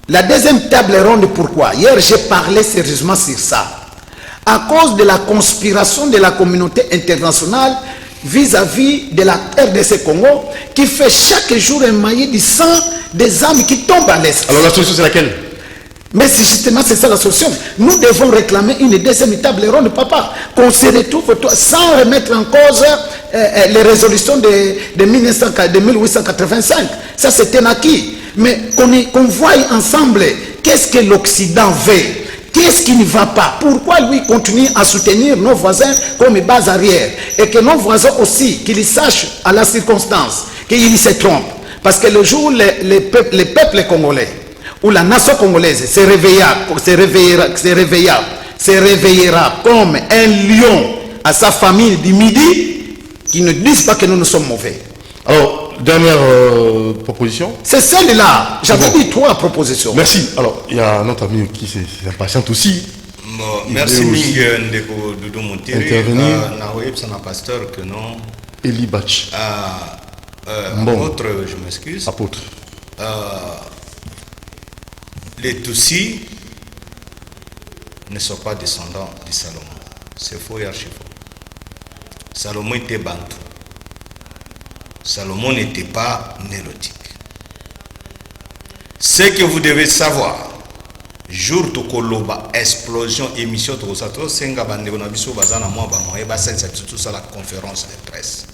[SPEAKER 5] La deuxième table ronde, pourquoi? Hier, j'ai parlé sérieusement sur ça. À cause de la conspiration de la communauté internationale vis-à-vis de la RDC Congo, qui fait chaque jour émailler du sang des âmes qui tombent à l'est.
[SPEAKER 1] Alors la solution, c'est laquelle?
[SPEAKER 5] Mais justement, c'est ça la solution. Nous devons réclamer une deuxième table ronde, papa, qu'on se retrouve sans remettre en cause les résolutions de 1885. Ça, c'est un acquis. Mais qu'on voie ensemble qu'est-ce que l'Occident veut. Qu'est-ce qui ne va pas? Pourquoi lui continue à soutenir nos voisins comme base arrière? Et que nos voisins aussi, qu'ils sachent à la circonstance qu'ils se trompent. Parce que le jour où les peuples congolais ou la nation congolaise se réveillera comme un lion à sa famille du midi, qui ne disent pas que nous sommes mauvais.
[SPEAKER 1] Alors, dernière proposition.
[SPEAKER 5] C'est celle-là. J'avais dit 3 propositions.
[SPEAKER 1] Merci. Alors, il y a notre ami qui s'impatiente aussi.
[SPEAKER 4] Bon, merci Ming Ndeko Doudou Montere.
[SPEAKER 1] Intervenir.
[SPEAKER 4] Naoye Psana Pasteur que non.
[SPEAKER 1] Eli Batch.
[SPEAKER 4] apôtre, je m'excuse.
[SPEAKER 1] Apôtre.
[SPEAKER 4] Les Tutsis ne sont pas descendants de Salomon. C'est faux et archi faux. Salomon était bantou. Salomon n'était pas nélotique. Ce que vous devez savoir, jour to koloba explosion émission to sato senga bande na biso bazana moi ba moye ba sensa tout ça la conférence de presse.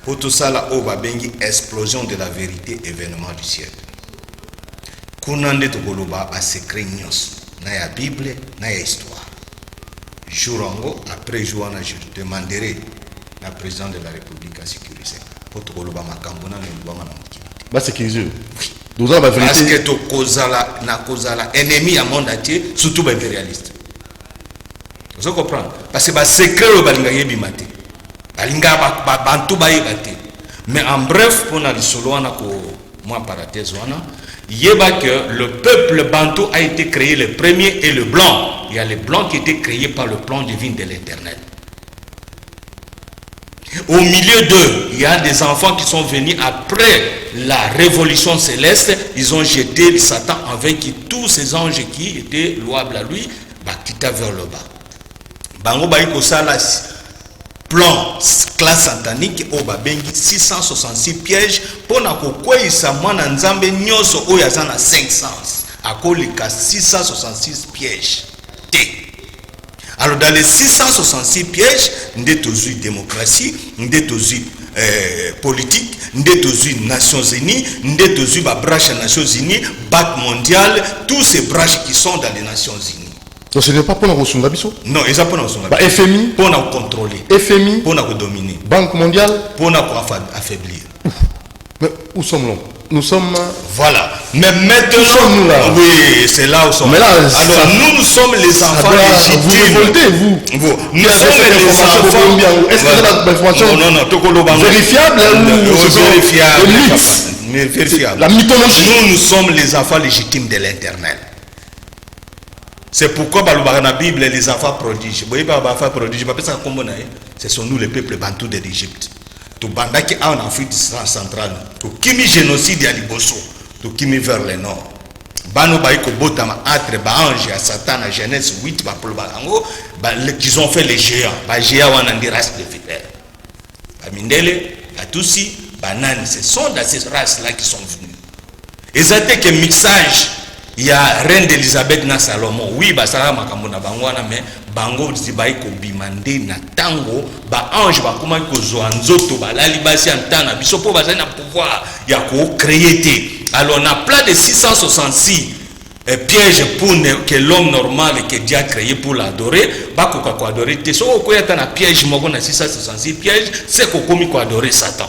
[SPEAKER 4] Pour tout ça la oba bengi explosion de la vérité événement du siècle. Kunande to koloba a secret nyos na ya Bible na ya histoire. Jourango après jouana je demanderai la président de la République à sécuriser. Pour tout koloba makambo na lobama na mokili.
[SPEAKER 1] Ba sécuriser. Parce
[SPEAKER 4] que tu causes la ennemi à monde entier, surtout les impérialistes. Vous comprenez? Parce que c'est secret au balinga yebimate. Balinga bantu bayebate. Mais en bref, pour aller solo moi parenthèse yeba que le peuple bantou a été créé le premier et le blanc. Il y a les blancs qui étaient créés par le plan divin de l'Éternel. Au milieu d'eux, il y a des enfants qui sont venus après la révolution céleste. Ils ont jeté Satan avec tous ces anges qui étaient louables à lui, quitta vers le bas. Bango baïko sala plan classe satanique au babengi 666 pièges pour na kokwe isa mwana nzambe nyoso oyo azana 500 akolika 666 pièges. Alors dans les 666 pièges, nous avons démocratie, nous avons politique, nous avons Nations Unies, nous avons branche Nations Unies, BAC mondial, tous ces branches qui sont dans les Nations Unies.
[SPEAKER 1] Donc ce n'est pas pour nous Bisso?
[SPEAKER 4] Non, ils sont pour nous
[SPEAKER 1] FMI
[SPEAKER 4] pour nous contrôler.
[SPEAKER 1] FMI
[SPEAKER 4] pour nous dominer.
[SPEAKER 1] Banque mondiale pour nous
[SPEAKER 4] affaiblir.
[SPEAKER 1] Mais où sommes-nous? Nous sommes...
[SPEAKER 4] Voilà. Mais maintenant,
[SPEAKER 1] nous là.
[SPEAKER 4] Oui, c'est là où nous sommes.
[SPEAKER 1] Mais là,
[SPEAKER 4] alors nous sommes les enfants légitimes.
[SPEAKER 1] Vous révoltez, vous.
[SPEAKER 4] Nous sommes les enfants.
[SPEAKER 1] Est-ce que c'est l'information vérifiable ou
[SPEAKER 4] vérifiable?
[SPEAKER 1] La mythologie.
[SPEAKER 4] Nous sommes les enfants légitimes de l'Éternel. C'est pourquoi dans la Bible, les enfants prodiges. Vous voyez, les enfants prodiges, ce sont nous, les peuples bantous de l'Égypte. Tout bandaki en Afrique centrale, tout kimi génocide à Liboso, tout kimi vers le nord. Bano baiko botama entre ange à Satan à Genèse 8 ba polbarango, qu'ils ont fait les géants, ba géants wana ndi race de vipère. Ba Mindele, ba Tutsi, ba Nani, ce sont dans ces races là qui sont venus. Et c'était que mixage, il y a reine d'Elisabeth na Salomon. Oui, ba sala makambo na bango wana mais bango zibai ko bimande na tango ba ange ba kuma ko zo nzoto ba la libasi antana biso po ba na pouvoir ya ko créer té. Alors on a plein de 666 pièges pour que l'homme normal que Dieu a créé pour l'adorer, ba ko adorer té. So ko yata na piège moko na 666 pièges, c'est ko komi ko adorer Satan.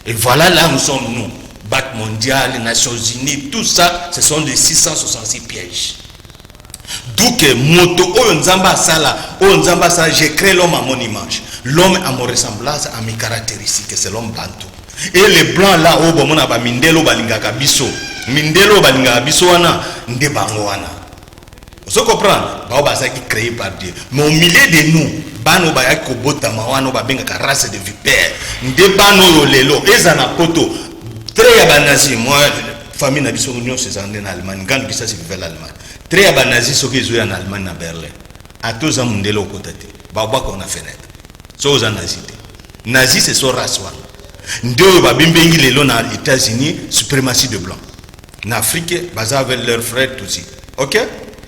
[SPEAKER 4] Et voilà là où sommes nous. BAC mondial, les Nations Unies, tout ça, ce sont des 666 pièges. D'où que moto onzamba sala, j'ai créé l'homme à mon image. L'homme à mon ressemblance, à mes caractéristiques, c'est l'homme bantou. Et les blancs là, oh bon, on a mindelo balingaka biso, mindelo balingaka biso wana, nde bango wana. Vous comprenez? Bah ça qui créé par Dieu. Mais au milieu de nous, bano ba yako botama wana ba benga race de vipère, nde bano yo lelo, ezana poto. Très à Banazi, moi, famille n'a pas de c'est en Allemagne, quand ça c'est vers l'Allemagne. Très à Banazi, ce qui est en Allemagne, à Berlin. À tous en monde, l'autre côté. Baba qu'on a fenêtre. C'est aux Nazis. Nazis, c'est son race. Deux, babimbengi les lots aux États-Unis, suprématie de blancs. En Afrique, basé avec leurs frères aussi. Ok?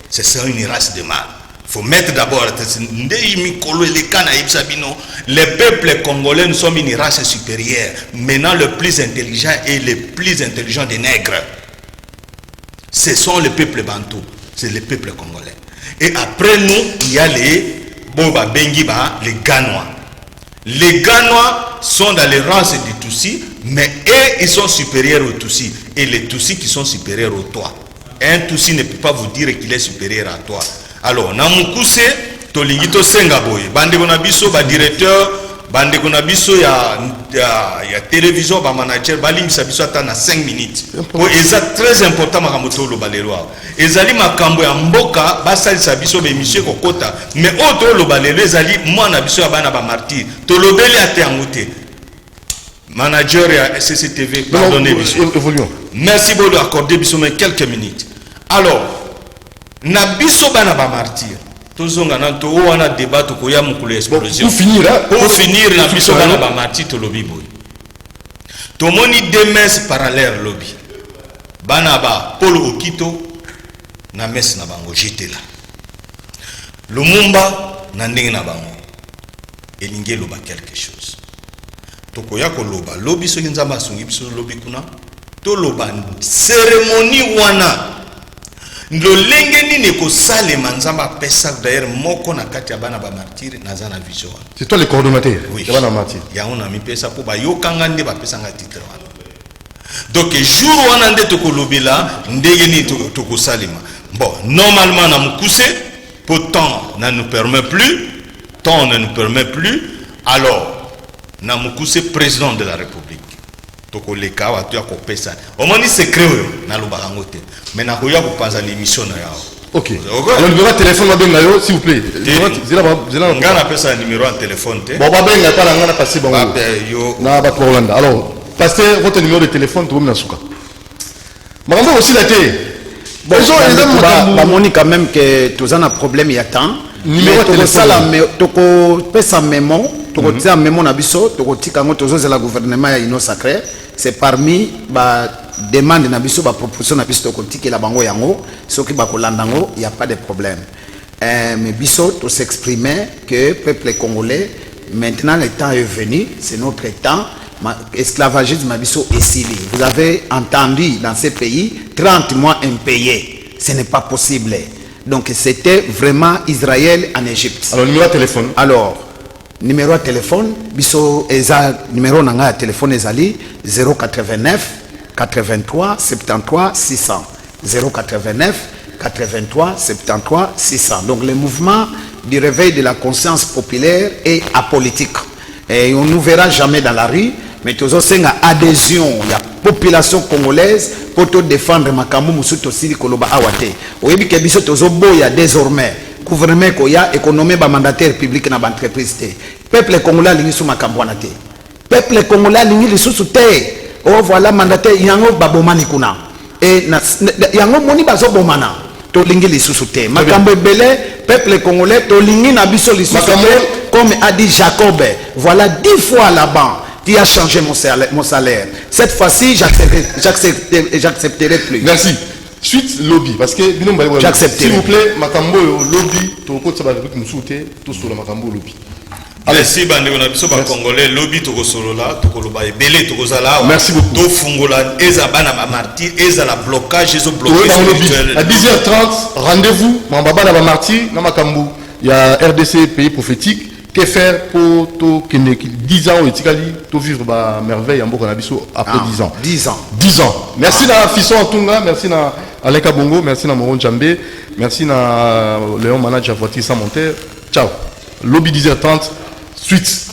[SPEAKER 4] C'est ça une race de mâles. Il faut mettre d'abord les peuples congolais, nous sommes une race supérieure. Maintenant, le plus intelligent et le plus intelligent des nègres, ce sont les peuples bantous, c'est les peuples congolais. Et après nous, il y a les Ganois. Les Ganois sont dans les races des Tutsis, mais eux, ils sont supérieurs aux Tutsis. Et les Tutsis qui sont supérieurs aux toi. Un Tutsi ne peut pas vous dire qu'il est supérieur à toi. Alors, Namukuse, Tolingito Sengaboy, Bande Konabiso, directeur, Bande Konabiso, il y a télévision, manager, Balim Sabiso attend à 5 minutes. Et c'est très important, Makamoto le Baleroa. Et Zali Makambo et Mboka, Basal Sabiso, monsieur Kokota. Mais autre le Balero, Zali, moi, Nabiso, Abana Martyr, Tolobeli a été amoté. manager et CCTV, pardonnez biso.
[SPEAKER 1] Évoluons.
[SPEAKER 4] Merci beaucoup d'accorder biso mais quelques minutes. Alors, na biso bana ba martyr. Tozonga na to wana débat to koya mukulu explosion. Pour finir na biso bana ba martyr to lobi boy. To moni deux messes parallèles lobby. Bana ba Paul Okito na messe na bango j'étais là. Lumumba na ndenge na bango. Elinge loba quelque chose. Tokoya ko loba lobby so nzamba sungi biso lobby kuna. To loba cérémonie wana. Lolenge nini ko salema nzamba pesa d'ailleurs moko na kati ya bana ba martyr na zana vision.
[SPEAKER 1] C'est toi le coordonnateur.
[SPEAKER 4] Oui.
[SPEAKER 1] Ya bana martyr.
[SPEAKER 4] Ya on a mis pesa po ba yokanga nde ba pesa nga titre wana. Donc jour wana nde to ko lobela ndenge ni to ko salema. Bon, normalement na mukuse pour temps ne nous permet plus, temps ne nous permet plus. Alors na mukuse président de la République. Toko leka wa tu akopesa. Omoni secret na lobaka ngote. Mais na koya ko panza l'émission na yao.
[SPEAKER 1] OK. Alors numéro de téléphone babenga yo s'il vous plaît. Zela
[SPEAKER 4] ngana pesa numéro de téléphone te.
[SPEAKER 1] Bon babenga tala ngana passer bango.
[SPEAKER 4] Yo
[SPEAKER 1] na ba Rwanda. Alors, pasteur votre numéro de téléphone to na suka. Makambo aussi la té.
[SPEAKER 5] Bonjour, bah, Moni quand même que tous en a problème il y a temps.
[SPEAKER 1] Numéro de téléphone.
[SPEAKER 5] Toko pesa mémo, toko tia mémo na biso, toko tika ngo tozo la gouvernement ya ino sacré. C'est parmi ba demande na biso ba proposition na biso toko tika la bango yango, soki ba kolanda ngo, il y a pas de problème. Mais biso to s'exprimer que peuple congolais maintenant le temps est venu, c'est notre temps. Esclavagisme abisso est. Vous avez entendu dans ces pays 30 mois impayés. Ce n'est pas possible. Donc c'était vraiment Israël en Égypte.
[SPEAKER 1] Alors numéro de téléphone.
[SPEAKER 5] Alors numéro de téléphone, biso eza numéro nanga de téléphone ezali 089 83 73 600. 089 83 73 600. Donc le mouvement du réveil de la conscience populaire est apolitique. Et on ne verra jamais dans la rue, mais tous une adhésion, la population congolaise pour te défendre makambo musuto sili koloba awate. Oyebi ke biso tozo boya désormais gouvernement ko ya économie ba mandataire public na ba entreprise te. Peuple congolais lingi sou makambo na te. Peuple congolais lingi lisusu te. Oh voilà mandataire yango ba bomani kuna. Et yango moni bazo bomana. To lingi lisusu te. Makambo ebele peuple congolais to lingi na biso lisusu te. Comme a dit Jacob, voilà 10 fois là-bas, tu as changé mon salaire. Cette fois-ci, j'accepterai plus.
[SPEAKER 1] Merci. Suite lobby, parce que
[SPEAKER 5] j'accepterai.
[SPEAKER 1] S'il vous plaît, makambo lobby, to ko tsaba avec musuté, to solo makambo lobby.
[SPEAKER 4] Merci bande on a biso ba congolais lobby to ko solo là, to ko loba ebele to ko zala.
[SPEAKER 1] Merci beaucoup.
[SPEAKER 4] To fungola eza bana ba martyr, eza la blocage, eza bloqué
[SPEAKER 1] spirituel. À 10h30, rendez-vous mambaba na ba martyr na makambo. Il y a RDC pays prophétique. Que faire pour 10 ans et vivre ma merveille en Bokanabiso après 10 ans
[SPEAKER 5] 10 ans.
[SPEAKER 1] 10 ans. Merci à Fisson Antunga, merci à Alain Kabongo, merci à Moron Djambé, merci à Léon Manager Voiture sans monter. Ciao. Lobby 10h30, suite.